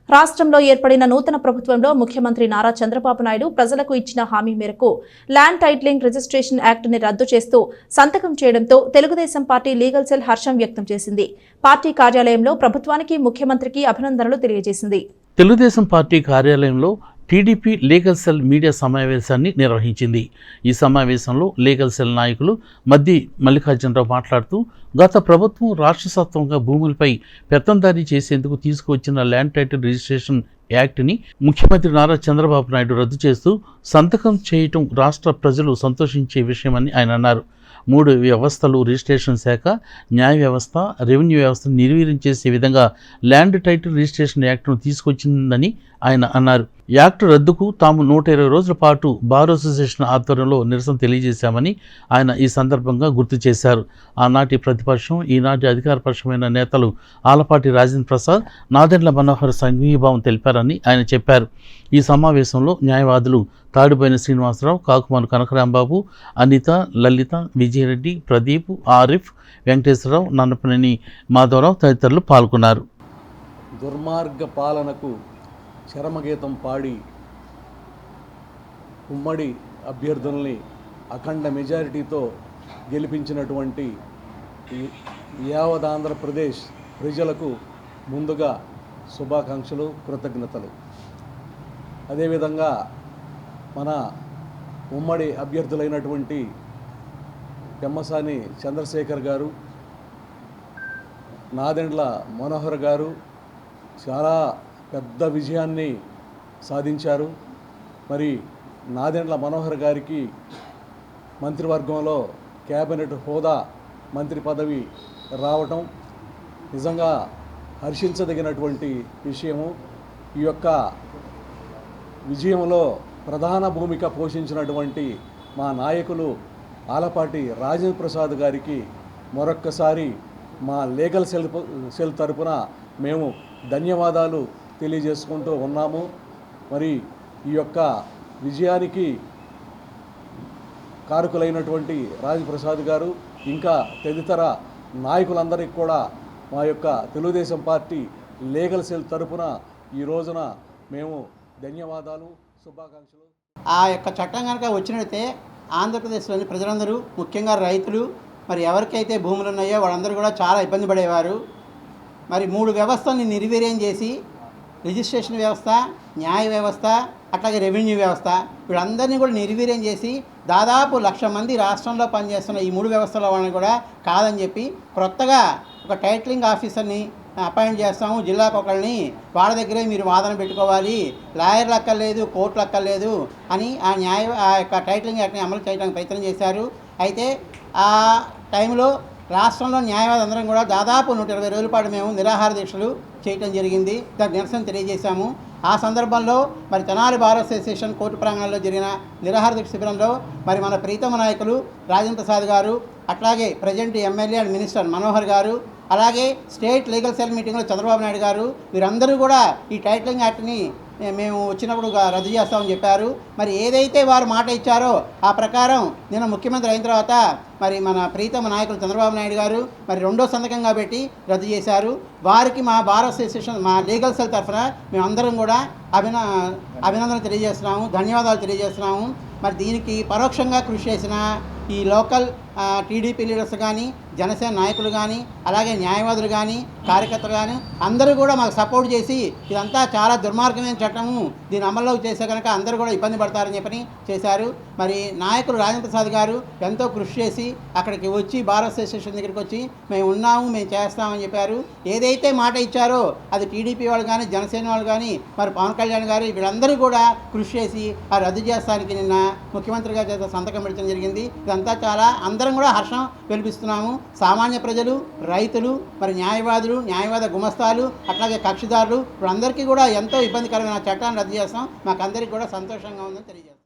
రాష్ట్రంలో ఏర్పడిన నూతన ప్రభుత్వంలో ముఖ్యమంత్రి నారా చంద్రబాబు నాయుడు ప్రజలకు ఇచ్చిన హామీ మేరకు ల్యాండ్ టైటిలింగ్ రిజిస్ట్రేషన్ యాక్ట్ ని రద్దు చేస్తూ సంతకం చేయడంతో తెలుగుదేశం పార్టీ లీగల్ సెల్ హర్షం వ్యక్తం చేసింది. పార్టీ కార్యాలయంలో ప్రభుత్వానికి ముఖ్యమంత్రికి అభినందనలు తెలియజేసింది. తెలుగుదేశం పార్టీ కార్యాలయంలో టీడీపీ లీగల్ సెల్ మీడియా సమావేశాన్ని నిర్వహించింది. ఈ సమావేశంలో లీగల్ సెల్ నాయకులు మద్ది మల్లికార్జునరావు మాట్లాడుతూ గత ప్రభుత్వం రాక్షసత్వంగా భూములపై పెత్తందారీ చేసేందుకు తీసుకువచ్చిన ల్యాండ్ టైటిల్ రిజిస్ట్రేషన్ యాక్ట్ని ముఖ్యమంత్రి నారా చంద్రబాబు నాయుడు రద్దు చేస్తూ సంతకం చేయటం రాష్ట్ర ప్రజలు సంతోషించే విషయమని ఆయన అన్నారు. 3 వ్యవస్థలు రిజిస్ట్రేషన్ శాఖ, న్యాయ వ్యవస్థ, రెవెన్యూ వ్యవస్థను నిర్వీర్యం చేసే విధంగా ల్యాండ్ టైటిల్ రిజిస్ట్రేషన్ యాక్ట్ను తీసుకొచ్చిందని ఆయన అన్నారు. యాక్ట్ రద్దుకు తాము 120 రోజుల పాటు బార్ అసోసియేషన్ ఆధ్వర్యంలో నిరసన తెలియజేశామని ఆయన ఈ సందర్భంగా గుర్తు చేశారు. ఆనాటి ప్రతిపక్షం, ఈనాటి అధికారపక్షమైన నేతలు ఆలపాటి రాజేంద్ర ప్రసాద్, నాదెండ్ల మనోహర్ సంఘీభావం తెలిపారని ఆయన చెప్పారు. ఈ సమావేశంలో న్యాయవాదులు తాడిబోయిన శ్రీనివాసరావు, కాకుమాను కనకరాంబాబు, అనిత, లలిత, విజయరెడ్డి, ప్రదీప్, ఆరిఫ్, వెంకటేశ్వరరావు, నన్నపనేని మాధవరావు తదితరులు పాల్గొన్నారు. దుర్మార్గ పాలనకు చరమగీతం పాడి ఉమ్మడి అభ్యర్థుల్ని అఖండ మెజారిటీతో గెలిపించినటువంటి యావత్ ఆంధ్రప్రదేశ్ ప్రజలకు ముందుగా శుభాకాంక్షలు, కృతజ్ఞతలు. అదేవిధంగా మన ఉమ్మడి అభ్యర్థులైనటువంటి పెమ్మసాని చంద్రశేఖర్ గారు, నాదెండ్ల మనోహర్ గారు చాలా పెద్ద విజయాన్ని సాధించారు. మరి నాదెండ్ల మనోహర్ గారికి మంత్రివర్గంలో క్యాబినెట్ హోదా, మంత్రి పదవి రావటం నిజంగా హర్షించదగినటువంటి విషయము. ఈ యొక్క విజయంలో ప్రధాన భూమిక పోషించినటువంటి మా నాయకులు ఆలపాటి రాజేంద్ర ప్రసాద్ గారికి మరొక్కసారి మా లీగల్ సెల్ తరపున మేము ధన్యవాదాలు తెలియజేసుకుంటూ ఉన్నాము. మరి ఈ యొక్క విజయానికి కారకులైనటువంటి రాజప్రసాద్ గారు ఇంకా తదితర నాయకులందరికీ కూడా మా యొక్క తెలుగుదేశం పార్టీ లీగల్ సెల్ తరపున ఈ రోజున మేము ధన్యవాదాలు, శుభాకాంక్షలు. ఆ యొక్క చట్టం కనుక వచ్చినట్లయితే ఆంధ్రప్రదేశ్లోని ప్రజలందరూ, ముఖ్యంగా రైతులు, మరి ఎవరికైతే భూములు ఉన్నాయో వాళ్ళందరూ కూడా చాలా ఇబ్బంది పడేవారు. మరి 3 వ్యవస్థల్ని నిర్వీర్యం చేసి రిజిస్ట్రేషన్ వ్యవస్థ, న్యాయ వ్యవస్థ, అట్లాగే రెవెన్యూ వ్యవస్థ వీళ్ళందరినీ కూడా నిర్వీర్యం చేసి దాదాపు 1,00,000 మంది రాష్ట్రంలో పనిచేస్తున్న ఈ 3 వ్యవస్థల వాళ్ళని కూడా కాదని చెప్పి కొత్తగా ఒక టైటిలింగ్ ఆఫీసర్ని అపాయింట్ చేస్తాము, జిల్లాకు ఒకరిని, వాళ్ళ దగ్గరే మీరు వాదన పెట్టుకోవాలి, లాయర్లు అక్కర్లేదు, కోర్టులు అక్కర్లేదు అని ఆ యొక్క టైటిలింగ్ యాక్ట్ని అమలు చేయడానికి ప్రయత్నం చేశారు. అయితే ఆ టైంలో రాష్ట్రంలో న్యాయవాది అందరం కూడా దాదాపు 120 రోజుల పాటు మేము నిరాహార దీక్షలు చేయటం జరిగింది. దానికి నిరసన తెలియజేశాము. ఆ సందర్భంలో మరి తెనాలి బార్ అసోసియేషన్ కోర్టు ప్రాంగణంలో జరిగిన నిరాహార దీక్ష శిబిరంలో మరి మన ప్రీతమ నాయకులు రాజేంద్ర ప్రసాద్ గారు, అట్లాగే present MLA and minister Manohar గారు, అలాగే స్టేట్ లీగల్ సెల్ మీటింగ్లో చంద్రబాబు నాయుడు గారు వీరందరూ కూడా ఈ టైటిలింగ్ యాక్ట్ని మేము వచ్చినప్పుడు రద్దు చేస్తామని చెప్పారు. మరి ఏదైతే వారు మాట ఇచ్చారో ఆ ప్రకారం నిన్న ముఖ్యమంత్రి అయిన తర్వాత మరి మన ప్రీతమ నాయకులు చంద్రబాబు నాయుడు గారు మరి 2వ సంతకంగా పెట్టి రద్దు చేశారు. వారికి మా బార్ అసోసియేషన్, మా లీగల్ సెల్ తరఫున మేమందరం కూడా అభినందనలు తెలియజేస్తున్నాము, ధన్యవాదాలు తెలియజేస్తున్నాము. మరి దీనికి పరోక్షంగా కృషి చేసిన ఈ లోకల్ టీడీపీ లీడర్స్ కానీ, జనసేన నాయకులు కానీ, అలాగే న్యాయవాదులు కానీ, కార్యకర్తలు కానీ అందరూ కూడా మాకు సపోర్ట్ చేసి ఇదంతా చాలా దుర్మార్గమైన చట్టము, దీని అమల్లోకి చేసే కనుక అందరూ కూడా ఇబ్బంది పడతారని చెప్పని చేశారు. మరి నాయకులు రాజేంద్ర ప్రసాద్ గారు ఎంతో కృషి చేసి అక్కడికి వచ్చి బార్ అసోసియేషన్ దగ్గరికి వచ్చి మేము ఉన్నాము, మేము చేస్తామని చెప్పారు. ఏదైతే మాట ఇచ్చారో అది టీడీపీ వాళ్ళు కానీ, జనసేన వాళ్ళు కానీ, మరి పవన్ కళ్యాణ్ గారు వీళ్ళందరూ కూడా కృషి చేసి ఆ రద్దు చేస్తానికి నిన్న ముఖ్యమంత్రి గారి చేత సంతకం పెట్టడం జరిగింది. ఇదంతా చాలా అందరం కూడా హర్షం వెలిపిస్తున్నాము. సామాన్య ప్రజలు, రైతులు, మరి న్యాయవాద గుమస్తాలు, అట్లాగే కక్షిదారులు వీళ్ళందరికీ కూడా ఎంతో ఇబ్బందికరమైన చట్టాన్ని రద్దు చేస్తాం. మాకందరికీ కూడా సంతోషంగా ఉందని తెలియజేస్తాం.